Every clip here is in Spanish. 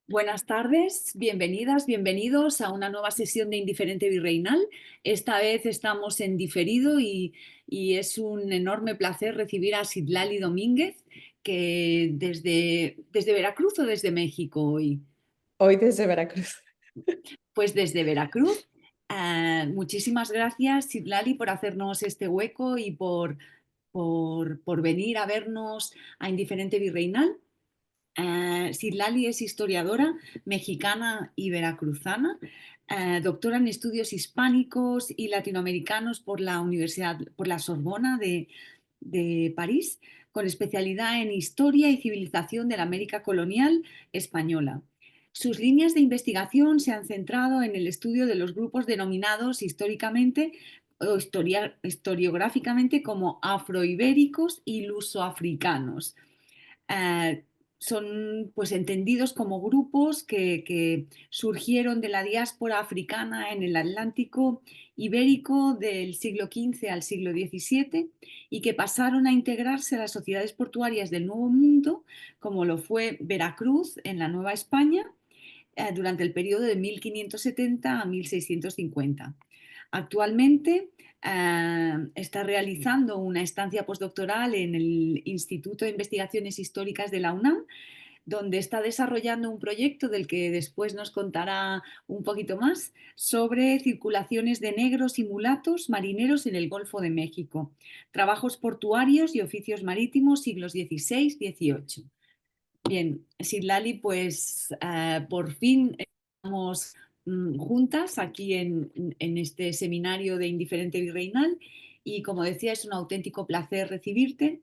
Buenas tardes, bienvenidas, bienvenidos a una nueva sesión de Indiferente Virreinal. Esta vez estamos en diferido y es un enorme placer recibir a Citlali Domínguez, que desde Veracruz o desde México hoy. Hoy desde Veracruz. Pues desde Veracruz. Muchísimas gracias, Citlali, por hacernos este hueco y por venir a vernos a Indiferente Virreinal. Citlali es historiadora mexicana y veracruzana, doctora en estudios hispánicos y latinoamericanos por la Sorbona de París, con especialidad en historia y civilización de la América colonial española. Sus líneas de investigación se han centrado en el estudio de los grupos denominados históricamente o historiográficamente como afroibéricos y lusoafricanos. eh, Son pues entendidos como grupos que surgieron de la diáspora africana en el Atlántico ibérico del siglo XV al siglo XVII y que pasaron a integrarse a las sociedades portuarias del Nuevo Mundo, como lo fue Veracruz en la Nueva España durante el periodo de 1570 a 1650. Actualmente está realizando una estancia postdoctoral en el Instituto de Investigaciones Históricas de la UNAM, donde está desarrollando un proyecto del que después nos contará un poquito más sobre circulaciones de negros y mulatos marineros en el Golfo de México, trabajos portuarios y oficios marítimos siglos XVI-XVIII. Bien, Citlali, pues por fin estamos juntas aquí en este seminario de Indiferente Virreinal y como decía, es un auténtico placer recibirte.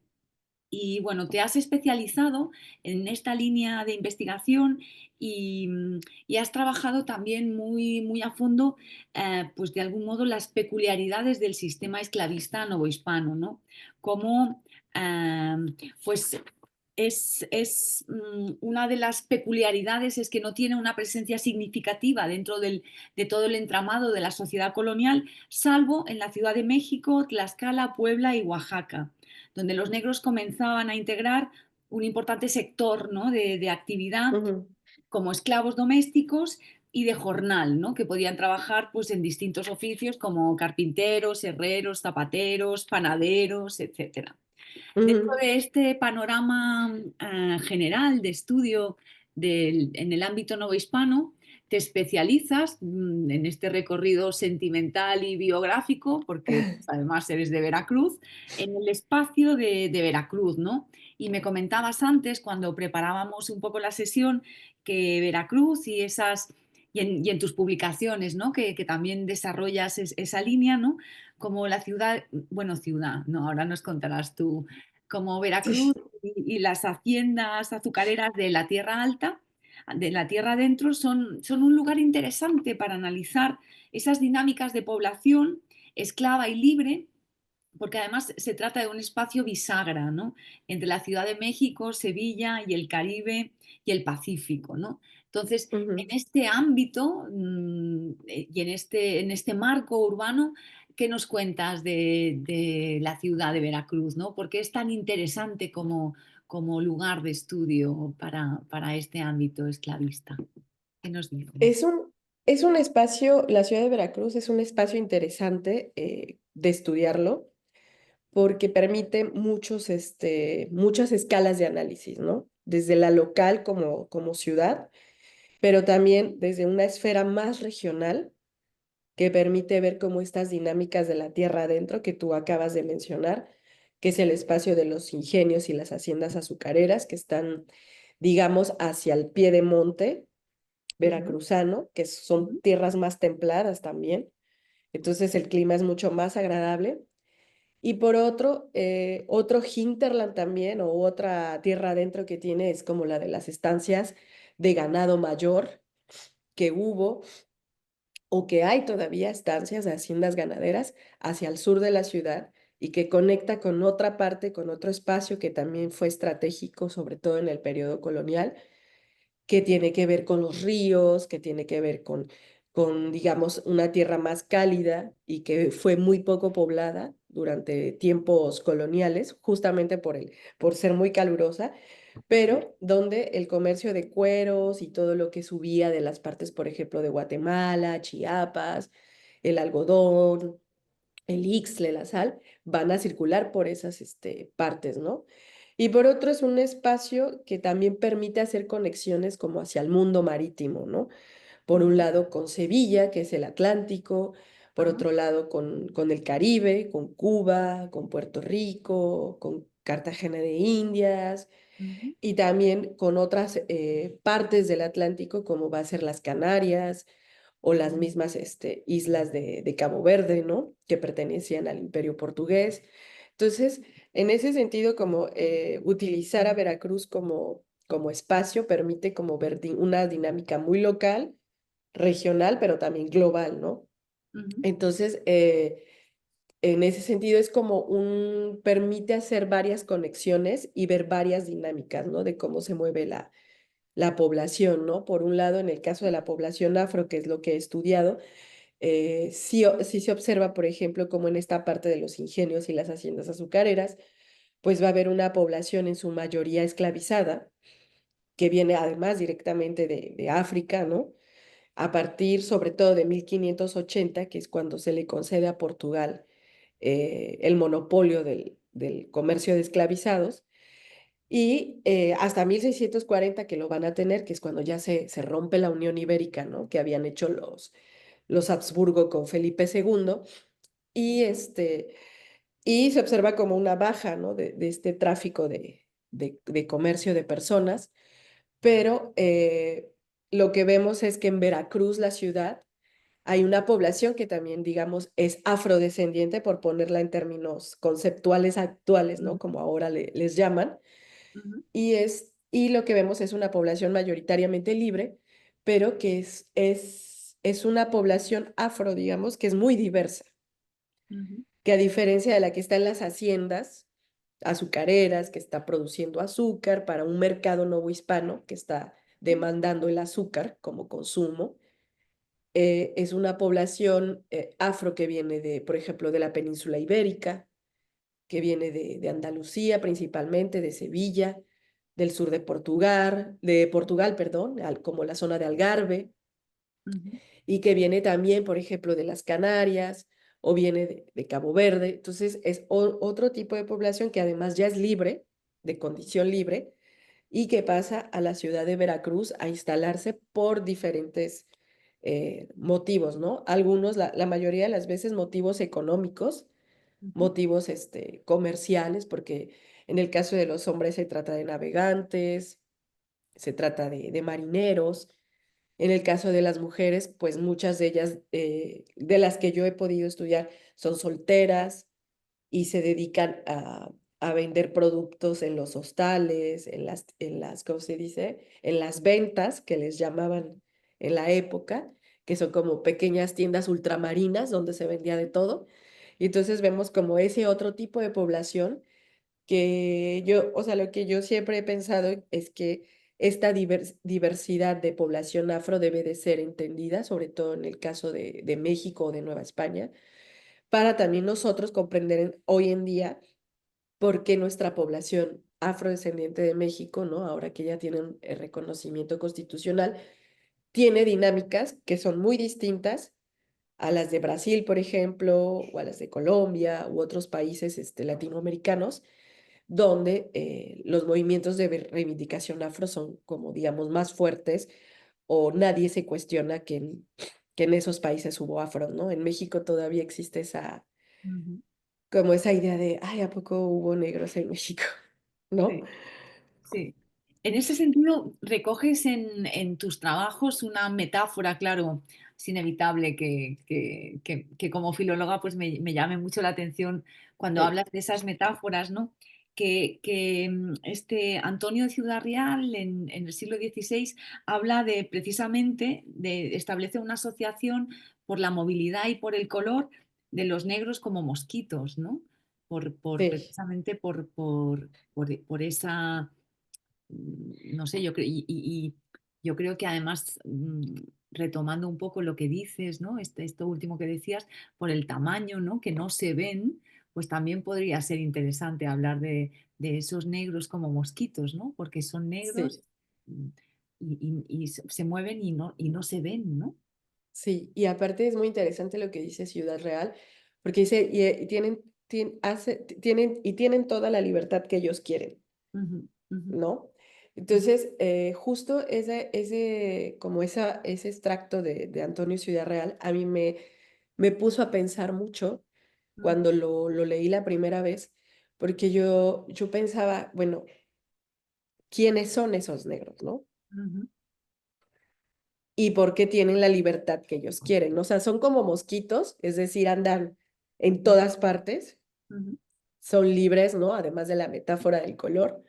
Y bueno, te has especializado en esta línea de investigación y, y has trabajado también muy a fondo, pues de algún modo, las peculiaridades del sistema esclavista novohispano, ¿no? Cómo, eh, pues una de las peculiaridades es que no tiene una presencia significativa dentro de todo el entramado de la sociedad colonial, salvo en la Ciudad de México, Tlaxcala, Puebla y Oaxaca, donde los negros comenzaban a integrar un importante sector, ¿no?, de actividad Ujú, como esclavos domésticos y de jornal, ¿no?, que podían trabajar pues, en distintos oficios como carpinteros, herreros, zapateros, panaderos, etcétera. Dentro ujú. de este panorama general de estudio en el ámbito novohispano, te especializas en este recorrido sentimental y biográfico, porque pues, además eres de Veracruz, en el espacio de Veracruz, ¿no? Y me comentabas antes, cuando preparábamos un poco la sesión, que Veracruz y en tus publicaciones, ¿no?, que también desarrollas esa línea, ¿no?, como la ciudad, bueno, ciudad, no, ahora nos contarás tú, como Veracruz y las haciendas azucareras de la Tierra Alta, de la Tierra Adentro, son un lugar interesante para analizar esas dinámicas de población esclava y libre, porque además se trata de un espacio bisagra, ¿no?, entre la Ciudad de México, Sevilla y el Caribe y el Pacífico, ¿no? Entonces, en Ujú. este ámbito y en este marco urbano, ¿qué nos cuentas de la ciudad de Veracruz, ¿no? ¿Por qué es tan interesante como lugar de estudio para este ámbito esclavista? ¿Qué nos dices? Es un, es un espacio, la ciudad de Veracruz es un espacio interesante de estudiarlo porque permite muchas escalas de análisis, ¿no? Desde la local como ciudad, pero también desde una esfera más regional que permite ver cómo estas dinámicas de la tierra adentro que tú acabas de mencionar, que es el espacio de los ingenios y las haciendas azucareras que están, digamos, hacia el pie de monte Ujú, veracruzano, que son ujú, tierras más templadas también. Entonces el clima es mucho más agradable. Y por otro hinterland también, o otra tierra adentro que tiene, es como la de las estancias de ganado mayor que hubo o que hay todavía estancias de haciendas ganaderas hacia el sur de la ciudad y que conecta con otra parte, con otro espacio que también fue estratégico, sobre todo en el periodo colonial, que tiene que ver con los ríos, que tiene que ver digamos, una tierra más cálida y que fue muy poco poblada durante tiempos coloniales, justamente por ser muy calurosa, pero donde el comercio de cueros y todo lo que subía de las partes, por ejemplo, de Guatemala, Chiapas, el algodón, el ixtle, la sal, van a circular por esas partes, ¿no? Y por otro es un espacio que también permite hacer conexiones como hacia el mundo marítimo, ¿no? Por un ujú, lado con Sevilla, que es el Atlántico, por ajá, otro lado con el Caribe, con Cuba, con Puerto Rico, con Cartagena de Indias, ujú, y también con otras partes del Atlántico, como va a ser las Canarias o las mismas islas de Cabo Verde, ¿no? Que pertenecían al Imperio Portugués. Entonces, en ese sentido, como utilizar a Veracruz como espacio permite como ver una dinámica muy local, regional, pero también global, ¿no? ujú, Entonces, en ese sentido es como permite hacer varias conexiones y ver varias dinámicas, ¿no? De cómo se mueve la población, ¿no? Por un lado, en el caso de la población afro, que es lo que he estudiado, sí, sí se observa, por ejemplo, como en esta parte de los ingenios y las haciendas azucareras, pues va a haber una población en su mayoría esclavizada, que viene además directamente de África, ¿no? A partir sobre todo de 1580, que es cuando se le concede a Portugal el monopolio del comercio de esclavizados, y hasta 1640 que lo van a tener, que es cuando ya se rompe la Unión Ibérica, ¿no? Que habían hecho los Habsburgo con Felipe II, y, y se observa como una baja, ¿no? De este tráfico de comercio de personas, pero lo que vemos es que en Veracruz, la ciudad, hay una población que también, digamos, es afrodescendiente, por ponerla en términos conceptuales actuales, ¿no? ujú, Como ahora les llaman, ujú, y lo que vemos es una población mayoritariamente libre, pero que es una población afro, digamos, que es muy diversa, ujú, que a diferencia de la que está en las haciendas azucareras, que está produciendo azúcar para un mercado novohispano que está demandando el azúcar como consumo, es una población afro que viene por ejemplo, de la península ibérica, que viene de Andalucía principalmente, de Sevilla, del sur de Portugal, perdón, como la zona de Algarve, ujú, y que viene también, por ejemplo, de las Canarias o viene de Cabo Verde. Entonces, es otro tipo de población que además ya es libre, de condición libre, y que pasa a la ciudad de Veracruz a instalarse por diferentes motivos, ¿no? Algunos, la mayoría de las veces, motivos económicos, ujú, motivos comerciales, porque en el caso de los hombres se trata de navegantes, se trata de marineros. En el caso de las mujeres, pues muchas de ellas, de las que yo he podido estudiar, son solteras y se dedican a vender productos en los hostales, ¿cómo se dice? En las ventas que les llamaban en la época, que son como pequeñas tiendas ultramarinas donde se vendía de todo. Y entonces vemos como ese otro tipo de población que yo, o sea, lo que yo siempre he pensado es que esta diversidad de población afro debe de ser entendida, sobre todo en el caso de México o de Nueva España, para también nosotros comprender hoy en día por qué nuestra población afrodescendiente de México, ¿no? Ahora que ya tienen el reconocimiento constitucional, tiene dinámicas que son muy distintas a las de Brasil, por ejemplo, o a las de Colombia u otros países latinoamericanos, donde los movimientos de reivindicación afro son como, digamos, más fuertes, o nadie se cuestiona que en esos países hubo afro, ¿no? En México todavía existe ujú. como esa idea de, ay, ¿a poco hubo negros en México? ¿No? Sí. Sí. En ese sentido, recoges en tus trabajos una metáfora, claro, es inevitable que como filóloga pues me llame mucho la atención cuando Sí, hablas de esas metáforas, ¿no? Este Antonio de Ciudad Real en el siglo XVI habla de precisamente de establecer una asociación por la movilidad y por el color de los negros como mosquitos, ¿no? sí, Precisamente por esa no sé, y yo creo que además, retomando un poco lo que dices, ¿no? Esto último que decías, por el tamaño, ¿no? Que no se ven, pues también podría ser interesante hablar de esos negros como mosquitos, ¿no? Porque son Sí, negros mm, y se mueven y no se ven, ¿no? sí. Y aparte es muy interesante lo que dice Ciudad Real, porque dice, y tienen toda la libertad que ellos quieren. Ujú, ujú, ¿No? ujú, Entonces, justo ese extracto de Antonio Ciudad Real a mí me puso a pensar mucho ujú, cuando lo leí la primera vez, porque yo pensaba, bueno, ¿quiénes son esos negros, no? ujú, Y por qué tienen la libertad que ellos quieren, ¿no? O sea, son como mosquitos, es decir, andan en todas partes, ujú, son libres, ¿no? Además de la metáfora del color,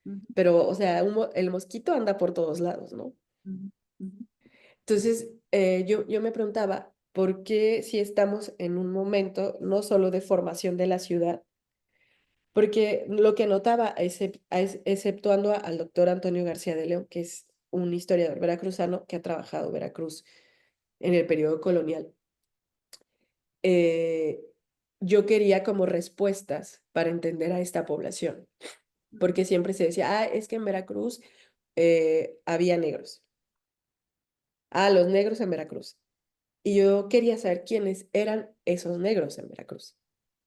ujú, pero, o sea, el mosquito anda por todos lados, ¿no? ujú, ujú, Entonces, yo me preguntaba, ¿por qué si estamos en un momento no solo de formación de la ciudad? Porque lo que notaba, exceptuando al doctor Antonio García de León, que es un historiador veracruzano que ha trabajado Veracruz en el periodo colonial, eh, yo quería como respuestas para entender a esta población, ujú, porque siempre se decía, es que en Veracruz había negros, los negros en Veracruz. Y yo quería saber quiénes eran esos negros en Veracruz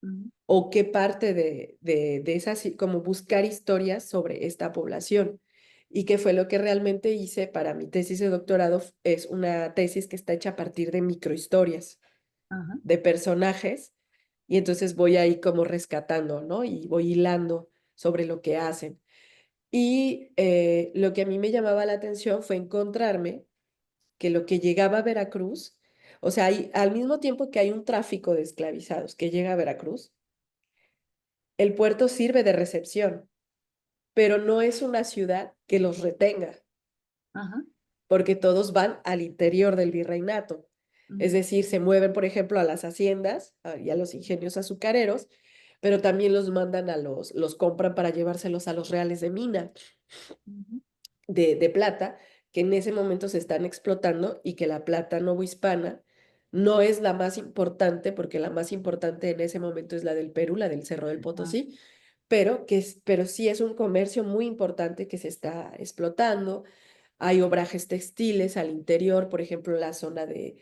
ujú, o qué parte de esas, como buscar historias sobre esta población. Y qué fue lo que realmente hice para mi tesis de doctorado, es una tesis que está hecha a partir de microhistorias, ajá, de personajes, y entonces voy ahí como rescatando, ¿no? Y voy hilando sobre lo que hacen. Y lo que a mí me llamaba la atención fue encontrarme que lo que llegaba a Veracruz, o sea, al mismo tiempo que hay un tráfico de esclavizados que llega a Veracruz, el puerto sirve de recepción, pero no es una ciudad que los retenga, ajá, porque todos van al interior del virreinato. Es ujú, decir, se mueven, por ejemplo, a las haciendas y a los ingenios azucareros, pero también los mandan los compran para llevárselos a los reales de mina. ujú, De plata que en ese momento se están explotando y que la plata novohispana no es la más importante, porque la más importante en ese momento es la del Perú, la del Cerro del ah, Potosí, pero sí es un comercio muy importante que se está explotando. Hay obrajes textiles al interior, por ejemplo, la zona de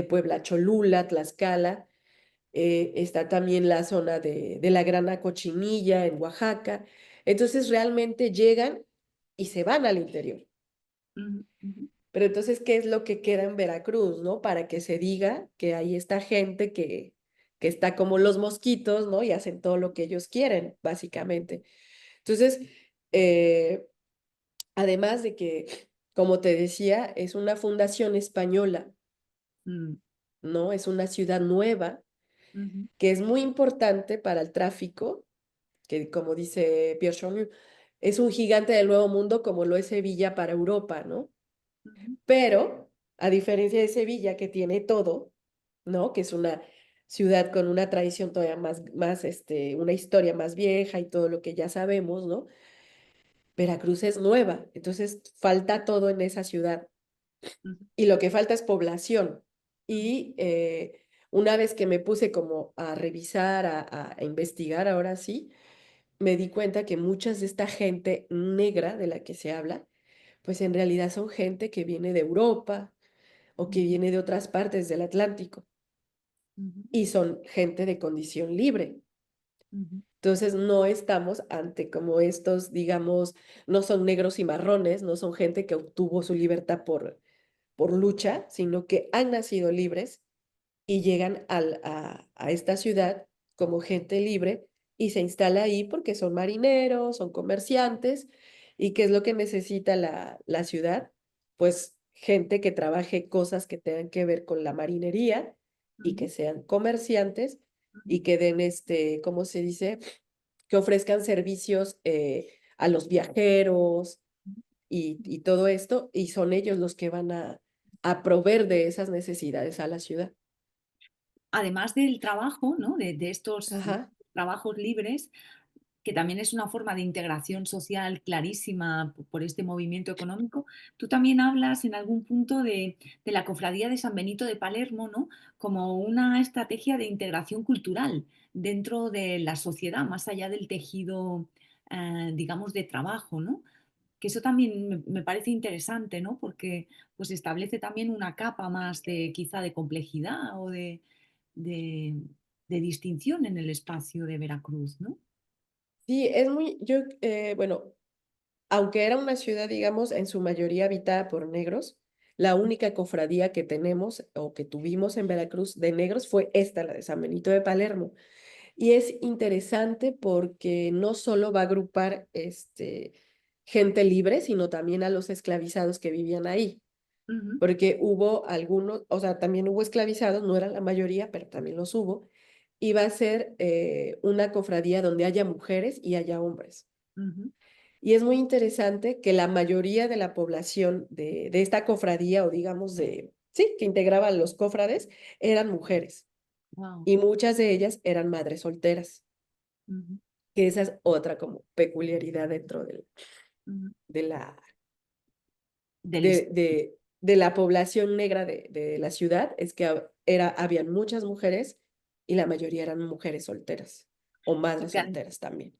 Puebla, Cholula, Tlaxcala. Está también la zona de la Grana Cochinilla en Oaxaca. Entonces realmente llegan y se van al interior. ujú, ujú, Pero entonces, ¿qué es lo que queda en Veracruz, no? Para que se diga que hay esta gente que está como los mosquitos, ¿no? Y hacen todo lo que ellos quieren, básicamente. Entonces, eh, además de que, como te decía, es una fundación española, mm, ¿no? Es una ciudad nueva ujú, que es muy importante para el tráfico, que como dice Pierre Chonu, es un gigante del Nuevo Mundo como lo es Sevilla para Europa, ¿no? ujú, Pero, a diferencia de Sevilla, que tiene todo, ¿no? Que es una ciudad con una tradición todavía una historia más vieja y todo lo que ya sabemos, ¿no? Veracruz es nueva, entonces falta todo en esa ciudad ujú, y lo que falta es población. ujú, Y una vez que me puse como a revisar, a investigar, ahora sí, me di cuenta que muchas de esta gente negra de la que se habla, pues en realidad son gente que viene de Europa o que ujú, viene de otras partes del Atlántico ujú, y son gente de condición libre. ujú, Entonces no estamos ante como estos, digamos, no son negros y marrones, no son gente que obtuvo su libertad por lucha, sino que han nacido libres y llegan a esta ciudad como gente libre y se instala ahí porque son marineros, son comerciantes. ¿Y qué es lo que necesita la ciudad? Pues gente que trabaje cosas que tengan que ver con la marinería y que ujú, sean comerciantes ujú. y que den ¿cómo se dice? Que ofrezcan servicios a los viajeros y todo esto, y son ellos los que van a proveer de esas necesidades a la ciudad. Además del trabajo, ¿no? De estos Ajá. trabajos libres, que también es una forma de integración social clarísima por este movimiento económico. Tú también hablas en algún punto de la cofradía de San Benito de Palermo, ¿no? Como una estrategia de integración cultural. dentro de la sociedad, más allá del tejido, digamos, de trabajo, ¿no? Que eso también me parece interesante, ¿no? Porque pues establece también una capa más de quizá de complejidad o de, de distinción en el espacio de Veracruz, ¿no? Sí, bueno, aunque era una ciudad, digamos, en su mayoría habitada por negros, la única cofradía que tenemos o que tuvimos en Veracruz de negros fue esta, la de San Benito de Palermo. Y es interesante porque no solo va a agrupar gente libre, sino también a los esclavizados que vivían ahí. Ujú, Porque hubo algunos, o sea, también hubo esclavizados, no eran la mayoría, pero también los hubo. Y va a ser una cofradía donde haya mujeres y haya hombres. ujú. Y es muy interesante que la mayoría de la población de esta cofradía, o digamos sí, que integraban los cofrades, eran mujeres. Wow. Y muchas de ellas eran madres solteras, Ujú, que esa es otra como peculiaridad dentro ujú. de la, Del de la población negra de la ciudad, es que habían muchas mujeres y la mayoría eran mujeres solteras o madres porque solteras también.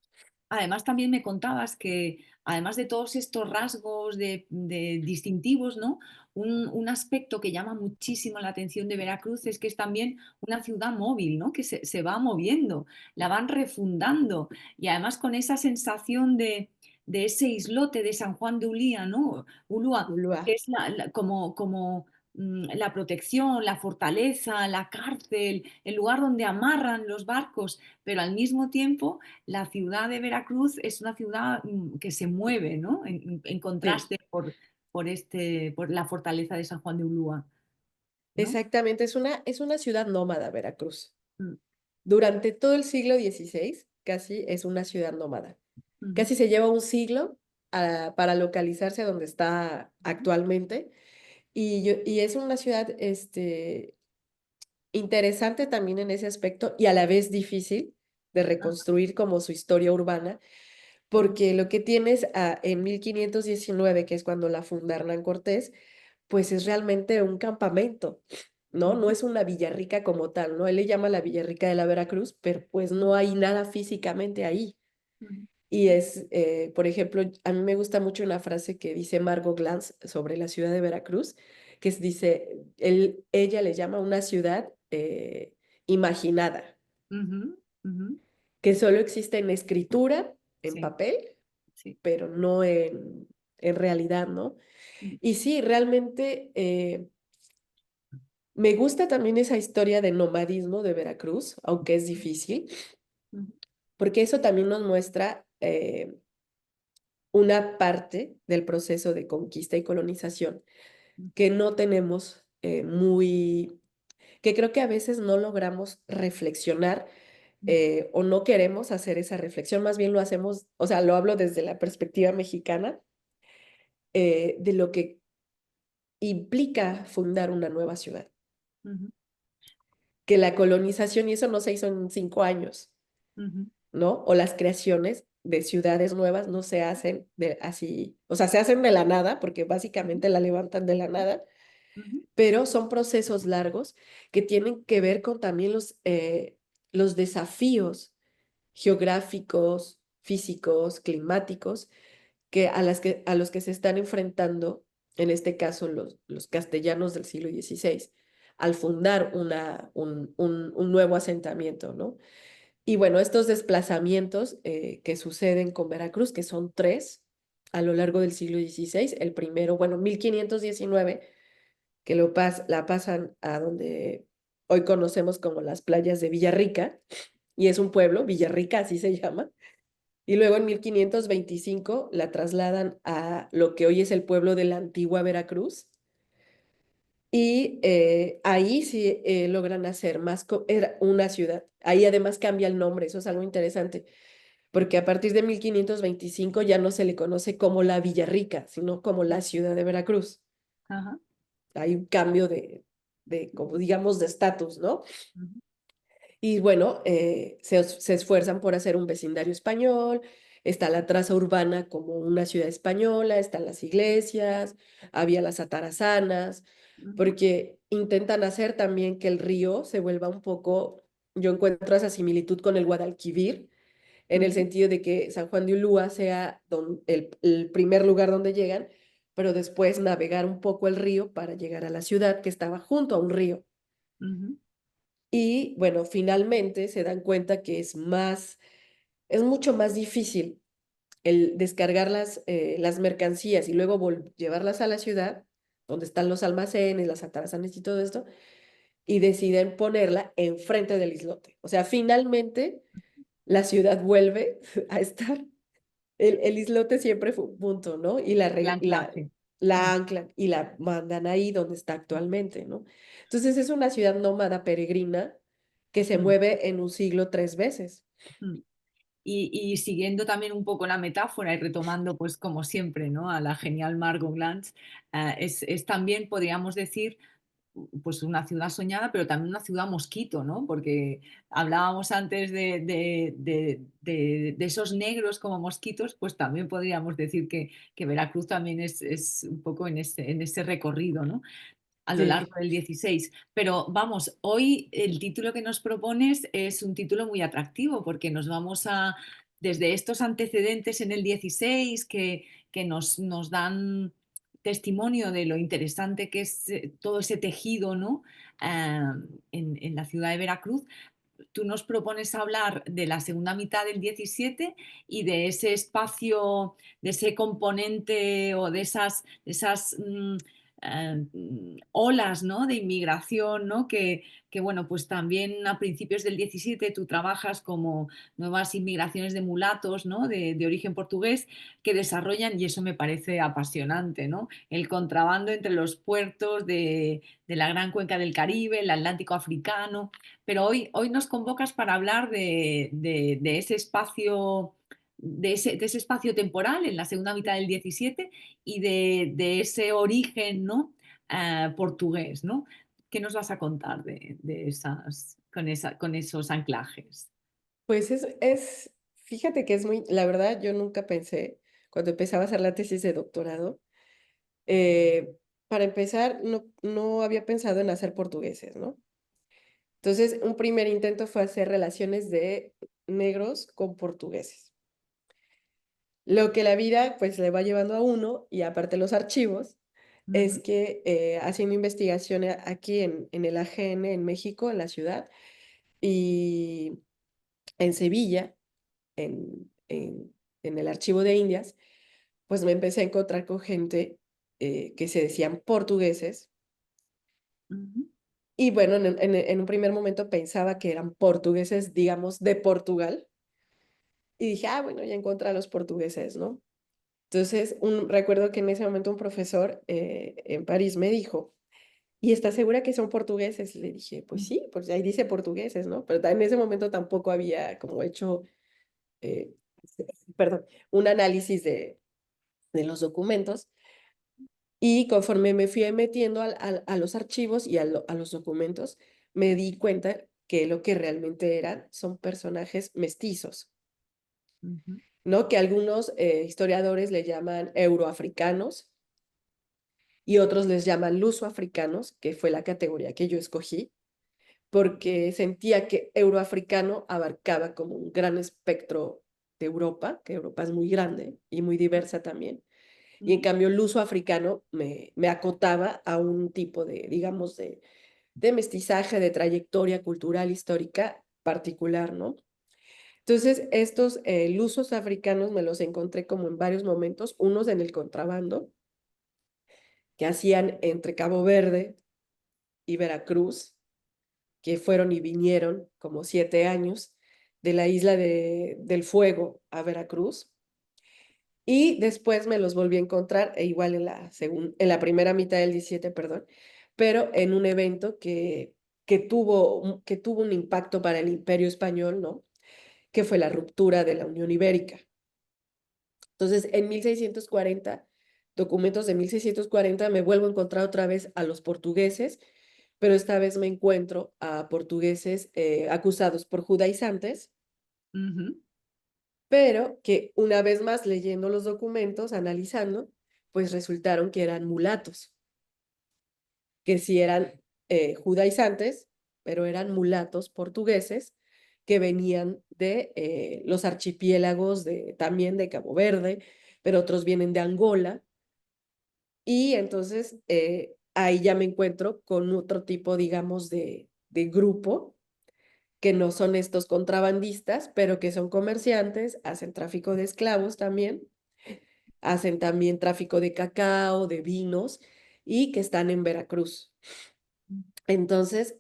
además, también me contabas que, además de todos estos rasgos de distintivos, ¿no? Un aspecto que llama muchísimo la atención de Veracruz es que es también una ciudad móvil, ¿no? Que se va moviendo, la van refundando y además con esa sensación de ese islote de San Juan de Ulía, ¿no? Ulúa, que Ulúa. es como la protección, la fortaleza, la cárcel, el lugar donde amarran los barcos, pero al mismo tiempo la ciudad de Veracruz es una ciudad que se mueve, ¿no? En Sí, contraste por la fortaleza de San Juan de Ulúa, ¿no? exactamente, es una ciudad nómada, Veracruz. Mm, Durante todo el siglo XVI, casi es una ciudad nómada. ujú, Casi se lleva un siglo para localizarse a donde está actualmente. Y es una ciudad interesante también en ese aspecto y a la vez difícil de ah, reconstruir como su historia urbana, ujú, porque lo que tienes en 1519, que es cuando la funda Hernán Cortés, pues es realmente un campamento, ¿no? No ujú, es una Villarrica como tal, ¿no? Él le llama la Villarrica de la Veracruz, pero pues no hay nada físicamente ahí. ujú, Y por ejemplo, a mí me gusta mucho una frase que dice Margot Glantz sobre la ciudad de Veracruz, dice, ella le llama una ciudad imaginada, ujú, ujú. que solo existe en escritura, en Sí, papel, sí. pero no en realidad, ¿no? Mm, Y sí, realmente me gusta también esa historia de nomadismo de Veracruz, aunque es difícil, ujú, porque eso también nos muestra una parte del proceso de conquista y colonización ujú, que no tenemos que creo que a veces no logramos reflexionar ujú, o no queremos hacer esa reflexión, más bien lo hacemos, o sea, lo hablo desde la perspectiva mexicana, de lo que implica fundar una nueva ciudad, ujú, que la colonización, y eso no se hizo en 5 años, ujú, ¿no? O las creaciones de ciudades nuevas no se hacen así, o sea, se hacen de la nada, porque ujú, básicamente la levantan de la nada, ujú, pero son procesos largos que tienen que ver con también los desafíos geográficos, físicos, climáticos, a los que se están enfrentando, en este caso los castellanos del siglo XVI, al fundar un nuevo asentamiento, ¿no? Y bueno, estos desplazamientos que suceden con Veracruz, que son tres a lo largo del siglo XVI, el primero, bueno, 1519 que la pasan a donde hoy conocemos como las playas de Villarrica, y es un pueblo, Villarrica así se llama, y luego en 1525 la trasladan a lo que hoy es el pueblo de la antigua Veracruz, y ahí sí logran hacer era una ciudad. Ahí además cambia el nombre, eso es algo interesante, porque a partir de 1525 ya no se le conoce como la Villarrica, sino como la ciudad de Veracruz. ajá, Hay un cambio como digamos, de estatus, ¿no? ujú, Y bueno, se esfuerzan por hacer un vecindario español, está la traza urbana como una ciudad española, están las iglesias, había las atarazanas, ujú, porque intentan hacer también que el río se vuelva un poco, yo encuentro esa similitud con el Guadalquivir, en el Ujú, sentido de que San Juan de Ulúa sea el primer lugar donde llegan, pero después navegar un poco el río para llegar a la ciudad que estaba junto a un río. ujú. Y bueno, finalmente se dan cuenta que es mucho más difícil el descargar las mercancías y luego llevarlas a la ciudad, donde están los almacenes, las atarazanes y todo esto, y deciden ponerla enfrente del islote. O sea, finalmente la ciudad vuelve a estar, el islote siempre fue un punto, ¿no? Y El anclaje. Mm, la anclan y la mandan ahí donde está actualmente, ¿no? Entonces es una ciudad nómada peregrina que se mm, mueve en un siglo 3 veces. mm. Y siguiendo también un poco la metáfora y retomando, pues como siempre, ¿no? A la genial Margot Glantz, es también, podríamos decir, pues una ciudad soñada, pero también una ciudad mosquito, ¿no? Porque hablábamos antes de esos negros como mosquitos, pues también podríamos decir que Veracruz también es un poco en ese recorrido, ¿no? A lo largo Sí. del 16. Pero vamos, hoy el título que nos propones es un título muy atractivo porque nos vamos a, desde estos antecedentes en el 16 que nos dan testimonio de lo interesante que es todo ese tejido, ¿no? Ah, en la ciudad de Veracruz, tú nos propones hablar de la segunda mitad del 17 y de ese espacio, de ese componente o de esas olas, ¿no? De inmigración, ¿no? Que, bueno, pues también a principios del 17 tú trabajas como nuevas inmigraciones de mulatos, ¿no? De origen portugués que desarrollan, y eso me parece apasionante, ¿no? El contrabando entre los puertos de la gran cuenca del Caribe, el Atlántico africano, pero hoy nos convocas para hablar de ese espacio, de ese espacio temporal en la segunda mitad del 17 y de ese origen, ¿no? Portugués, ¿no? ¿Qué nos vas a contar de esas, con esos anclajes? Pues fíjate que es la verdad, yo nunca pensé, cuando empezaba a hacer la tesis de doctorado, para empezar, no había pensado en hacer portugueses, ¿no? Entonces, un primer intento fue hacer relaciones de negros con portugueses. Lo que la vida pues le va llevando a uno, y aparte los archivos, es Ujú, que haciendo investigación aquí en el AGN en México, en la ciudad, y en Sevilla, en el archivo de Indias, pues me empecé a encontrar con gente que se decían portugueses. ujú, Y bueno, en un primer momento pensaba que eran portugueses, digamos, de Portugal. Y dije, ah, bueno, ya encontré a los portugueses, ¿no? Entonces, recuerdo que en ese momento un profesor en París me dijo, ¿y estás segura que son portugueses? Le dije, pues sí, pues ahí dice portugueses, ¿no? Pero en ese momento tampoco había como hecho, eh, perdón, un análisis de los documentos. Y conforme me fui metiendo a los archivos y a los documentos, me di cuenta que lo que realmente eran son personajes mestizos, ujú, ¿no? Que algunos historiadores le llaman euroafricanos y otros les llaman lusoafricanos, que fue la categoría que yo escogí, porque sentía que euroafricano abarcaba como un gran espectro de Europa, que Europa es muy grande y muy diversa también. Y en ujú, cambio, el uso africano me acotaba a un tipo de, digamos, de mestizaje, de trayectoria cultural, histórica particular, ¿no? Entonces, estos lusos africanos me los encontré como en varios momentos, unos en el contrabando, que hacían entre Cabo Verde y Veracruz, que fueron y vinieron como 7 años de la isla del Fuego a Veracruz. Y después me los volví a encontrar, igual en la primera mitad del 17, perdón, pero en un evento que tuvo un impacto para el Imperio Español, ¿no? Que fue la ruptura de la Unión Ibérica. Entonces, en 1640, documentos de 1640, me vuelvo a encontrar otra vez a los portugueses, pero esta vez me encuentro a portugueses acusados por judaizantes, ujú, pero que una vez más leyendo los documentos, analizando, pues resultaron que eran mulatos, que sí eran judaizantes, pero eran mulatos portugueses que venían de los archipiélagos también de Cabo Verde, pero otros vienen de Angola. Y entonces ahí ya me encuentro con otro tipo, digamos, de grupo, que no son estos contrabandistas, pero que son comerciantes, hacen tráfico de esclavos también, hacen también tráfico de cacao, de vinos, y que están en Veracruz. Entonces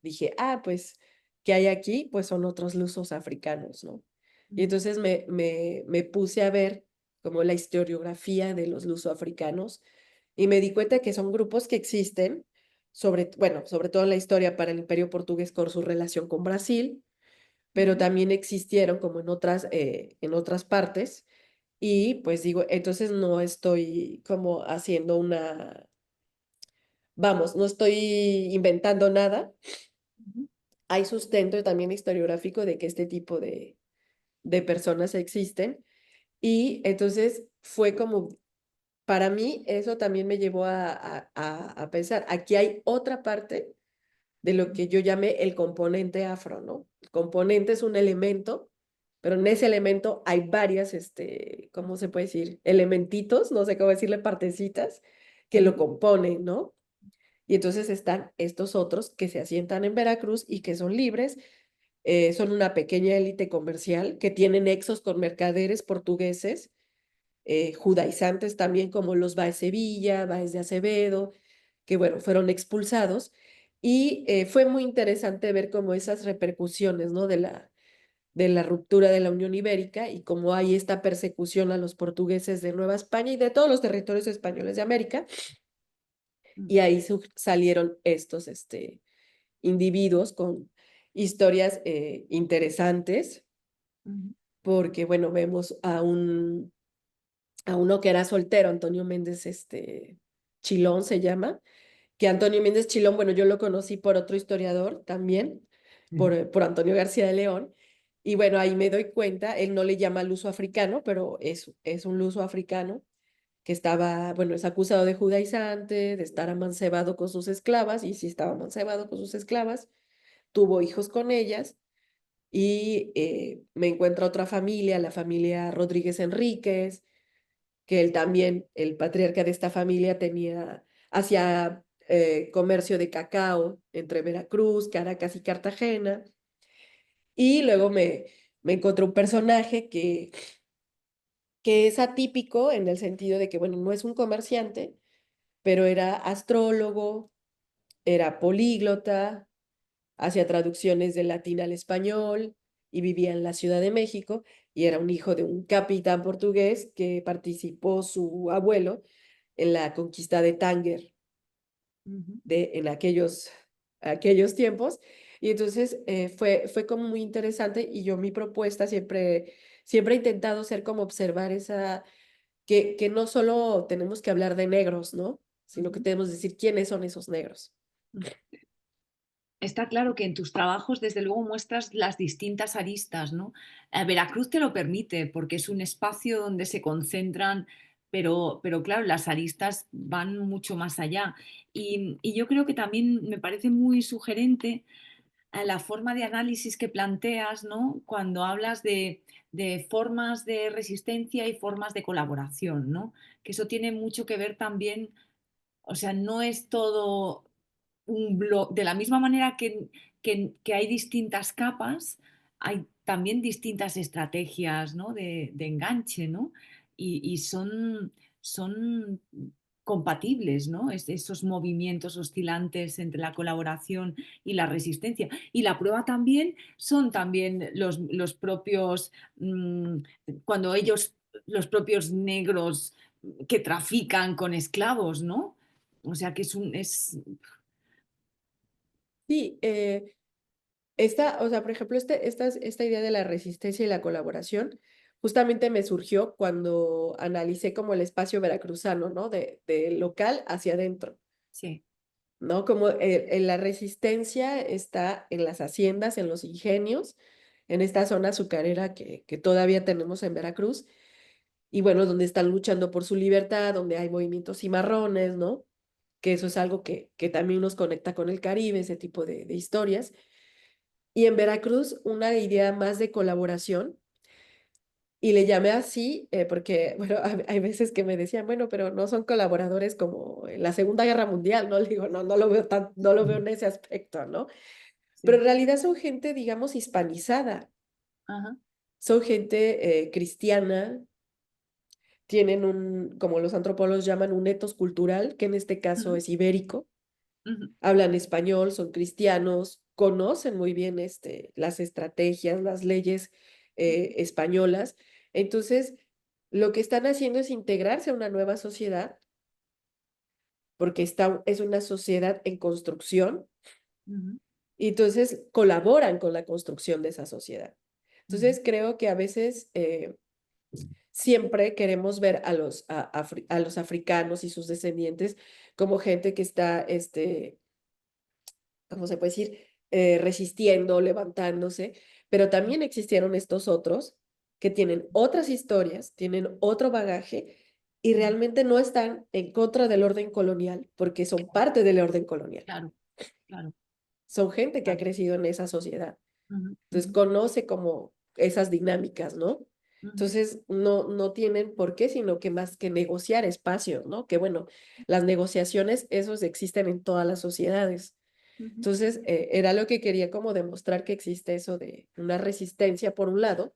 dije, ah, pues, ¿qué hay aquí? Pues son otros lusos africanos, ¿no? Y entonces me puse a ver como la historiografía de los lusoafricanos y me di cuenta que son grupos que existen, bueno, sobre todo en la historia para el Imperio Portugués por su relación con Brasil, pero también existieron como en otras partes. Y pues digo, entonces no estoy como haciendo vamos, no estoy inventando nada. Hay sustento también historiográfico de que este tipo de personas existen. Y entonces fue como, para mí, eso también me llevó a pensar, aquí hay otra parte de lo que yo llamé el componente afro, ¿no? El componente es un elemento, pero en ese elemento hay varias, ¿cómo se puede decir? Elementitos, no sé cómo decirle, partecitas que lo componen, ¿no? Y entonces están estos otros que se asientan en Veracruz y que son libres, son una pequeña élite comercial que tienen nexos con mercaderes portugueses, judaizantes también como los Báez Sevilla, Báez de Acevedo, que bueno, fueron expulsados. Y fue muy interesante ver como esas repercusiones, ¿no? De la ruptura de la Unión Ibérica y cómo hay esta persecución a los portugueses de Nueva España y de todos los territorios españoles de América. Y ahí salieron estos individuos con historias interesantes, porque bueno, vemos a uno que era soltero, Antonio Méndez Chilón se llama, que Antonio Méndez Chilón, bueno, yo lo conocí por otro historiador también, por Antonio García de León, y bueno, ahí me doy cuenta, él no le llama luso africano, pero es un luso africano que estaba, bueno, es acusado de judaizante, de estar amancebado con sus esclavas, y sí estaba amancebado con sus esclavas, tuvo hijos con ellas, y me encuentra otra familia, la familia Rodríguez Enríquez, que él también, el patriarca de esta familia, hacía comercio de cacao entre Veracruz, Caracas y Cartagena. Y luego me encontré un personaje que es atípico en el sentido de que, bueno, no es un comerciante, pero era astrólogo, era políglota, hacía traducciones del latín al español y vivía en la Ciudad de México y era un hijo de un capitán portugués que participó su abuelo en la conquista de Tánger en aquellos tiempos. Y entonces fue como muy interesante y yo mi propuesta siempre he intentado ser como observar que no solo tenemos que hablar de negros, ¿no? Sino que tenemos que decir quiénes son esos negros. Está claro que en tus trabajos, desde luego, muestras las distintas aristas, ¿no? Veracruz te lo permite porque es un espacio donde se concentran, pero claro, las aristas van mucho más allá. Y yo creo que también me parece muy sugerente la forma de análisis que planteas, ¿no? Cuando hablas de formas de resistencia y formas de colaboración, ¿no? Que eso tiene mucho que ver también, o sea, no es todo un blog, de la misma manera que hay distintas capas, hay también distintas estrategias, ¿no? de enganche, ¿no? Y son compatibles, ¿no? Esos movimientos oscilantes entre la colaboración y la resistencia. Y la prueba también son también los propios, cuando ellos, los propios negros que trafican con esclavos, ¿no? O sea que es. Sí, o sea, por ejemplo, esta idea de la resistencia y la colaboración justamente me surgió cuando analicé como el espacio veracruzano, ¿no? De local hacia adentro, Sí. ¿no? Como la resistencia está en las haciendas, en los ingenios, en esta zona azucarera que todavía tenemos en Veracruz, y bueno, donde están luchando por su libertad, donde hay movimientos cimarrones, ¿no? que eso es algo que también nos conecta con el Caribe, ese tipo de historias. Y en Veracruz, una idea más de colaboración, y le llamé así porque, bueno, hay veces que me decían, bueno, pero no son colaboradores como en la Segunda Guerra Mundial, ¿no? Le digo, no, no lo veo no lo veo en ese aspecto, ¿no? Pero Sí. en realidad son gente, digamos, hispanizada, Ajá. son gente cristiana, tienen como los antropólogos llaman, un etos cultural, que en este caso Ujú, es ibérico, ujú, hablan español, son cristianos, conocen muy bien las estrategias, las leyes españolas. Entonces, lo que están haciendo es integrarse a una nueva sociedad, porque es una sociedad en construcción, ujú, y entonces colaboran con la construcción de esa sociedad. ujú, Entonces, creo que a veces siempre queremos ver a los africanos y sus descendientes como gente que está, ¿cómo se puede decir? Resistiendo, levantándose, pero también existieron estos otros que tienen otras historias, tienen otro bagaje y ujú. realmente no están en contra del orden colonial porque son parte del orden colonial. Claro, claro, Son gente que ha claro. crecido en esa sociedad. Ujú, Entonces ujú, conoce como esas dinámicas, ¿no? ujú, Entonces no tienen por qué, sino que más que negociar espacios, ¿no? Que bueno, las negociaciones, esos existen en todas las sociedades. ujú, Entonces, era lo que quería como demostrar que existe eso de una resistencia por un lado,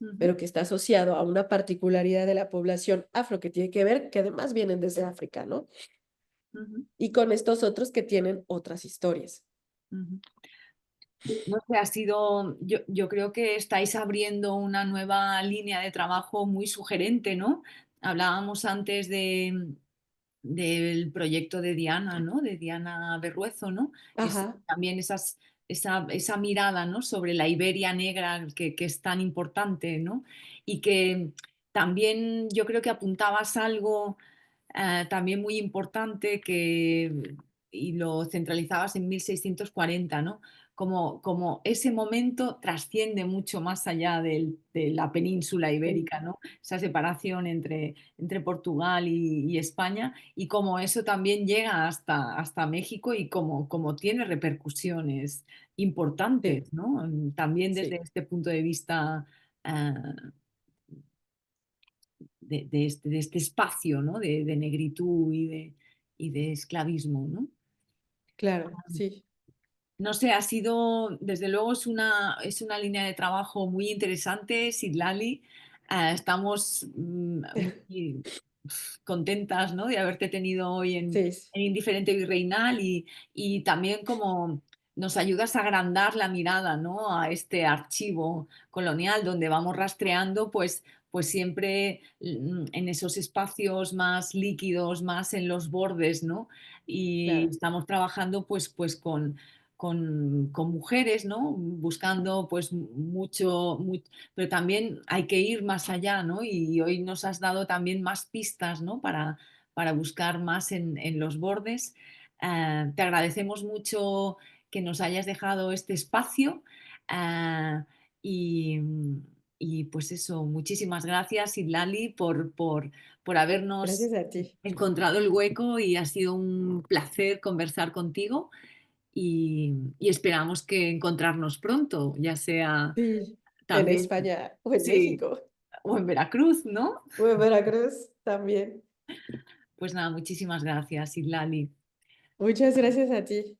ujú, pero que está asociado a una particularidad de la población afro que tiene que ver, que además vienen desde África, ¿no? ujú, Y con estos otros que tienen otras historias. ujú. No sé, yo creo que estáis abriendo una nueva línea de trabajo muy sugerente, ¿no? Hablábamos antes del proyecto de Diana, ¿no? De Diana Berruezo, ¿no? Ajá, También esa mirada, ¿no? Sobre la Iberia negra que es tan importante, ¿no? Y que también yo creo que apuntabas algo también muy importante y lo centralizabas en 1640, ¿no? Como ese momento trasciende mucho más allá de la península sí, ibérica, ¿no? Esa separación entre Portugal y España y como eso también llega hasta México y como tiene repercusiones sí, importantes, ¿no? También desde sí, este punto de vista ah, de este espacio, ¿no? De negritud y de esclavismo, ¿no? claro, sí, No sé, desde luego es una línea de trabajo muy interesante, Siddlali. Estamos muy contentas, ¿no? De haberte tenido hoy en, sí, sí, en Indiferente Virreinal y también como nos ayudas a agrandar la mirada, ¿no? A este archivo colonial donde vamos rastreando, pues siempre en esos espacios más líquidos, más en los bordes, ¿no? Y claro, estamos trabajando pues con mujeres, ¿no? Buscando pues pero también hay que ir más allá, ¿no? Y hoy nos has dado también más pistas, ¿no? Para buscar más en los bordes. Te agradecemos mucho que nos hayas dejado este espacio ah, y, y, pues eso, muchísimas gracias, Iblali, por habernos gracias a ti. encontrado el hueco y ha sido un placer conversar contigo y esperamos que encontrarnos pronto, ya sea Sí, en también, España o en sí, México o en Veracruz, ¿no? o en Veracruz también. Pues nada, muchísimas gracias, Islali. Muchas gracias a ti.